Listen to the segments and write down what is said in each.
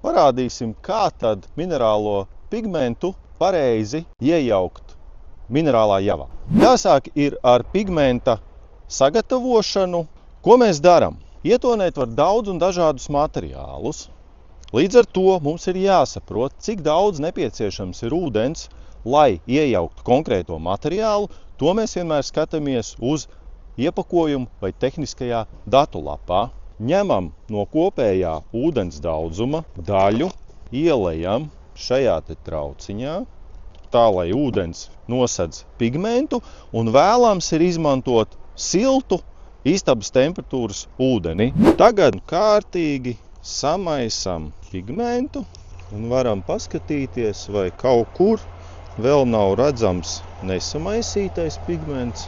parādīsim, kā tad minerālo pigmentu pareizi iejaukt minerālā javā. Jāsāk ir ar pigmenta sagatavošanu. Ko mēs darām? Ietonēt var daudz un dažādus materiālus. Līdz ar to mums ir jāsaprot, cik daudz nepieciešams ir ūdens, lai iejauktu konkrēto materiālu. To mēs vienmēr skatāmies uz iepakojumu vai tehniskajā datulapā. Ņemam no kopējā ūdens daudzuma daļu, ielejam šajā trauciņā, tā lai ūdens nosedz pigmentu, un vēlams ir izmantot siltu istabas temperatūras ūdeni. Tagad kārtīgi samaisam pigmentu un varam paskatīties, vai kaut kur vēl nav redzams nesamaisītais pigments.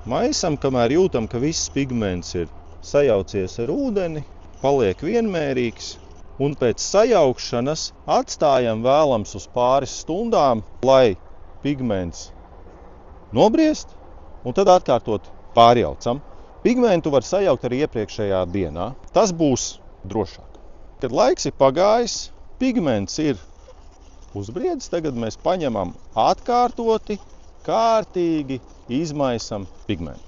Maisam, kamēr jūtam, ka viss pigments ir sajaucies ar ūdeni, paliek vienmērīgs, un pēc sajaukšanas atstājam vēlams uz pāris stundām, lai pigments nobriest, un tad atkārtot pārjaucam. Pigmentu var sajaukt arī iepriekšējā dienā. Tas būs drošāk. Kad laiks ir pagājis, pigments ir uzbriedis, tagad mēs paņemam atkārtoti, kārtīgi izmaisam pigmentu.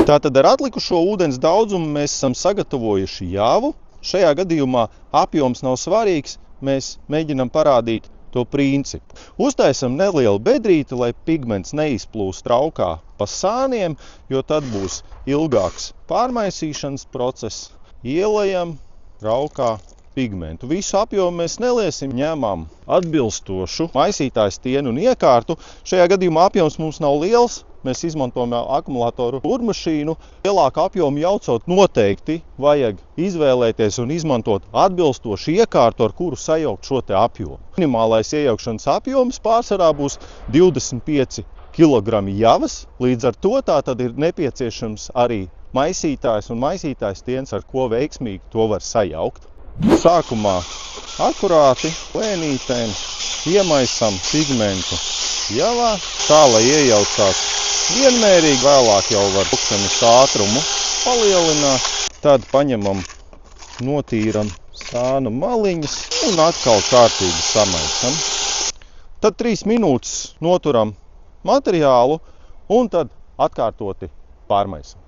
Tātad ar atlikušo ūdens daudzumu mēs esam sagatavojuši javu. Šajā gadījumā apjoms nav svarīgs, mēs mēģinam parādīt to principu. Uztaisam nelielu bedrīti, lai pigments neizplūst traukā pa sāniem, jo tad būs ilgāks pārmaisīšanas process. Ielejam traukā pigmentu. Visu apjomu mēs neliesim, ņemam atbilstošu maisītāju stienu un iekārtu. Šajā gadījumā apjoms mums nav liels, mēs izmantojam akumulātoru burmašīnu. Lielāku apjomu jaucot noteikti vajag izvēlēties un izmantot atbilstošu iekārtu, ar kuru sajaukt šo te apjomu. Minimālais iejaukšanas apjoms pārsvarā būs 25 kg javas, līdz ar to tā tad ir nepieciešams arī maisītājs un maisītājs stiens, ar ko veiksmīgi to var sajaukt. Sākumā akurāti lēnītēm iemaisam pigmentu javā, tā lai iejaucās vienmērīgi, vēlāk jau var puksenes ātrumu palielināt. Tad paņemam, notīram sānu maliņas un atkal kārtīgi samaisam. Tad 3 minūtes noturam materiālu un tad atkārtoti pārmaisam.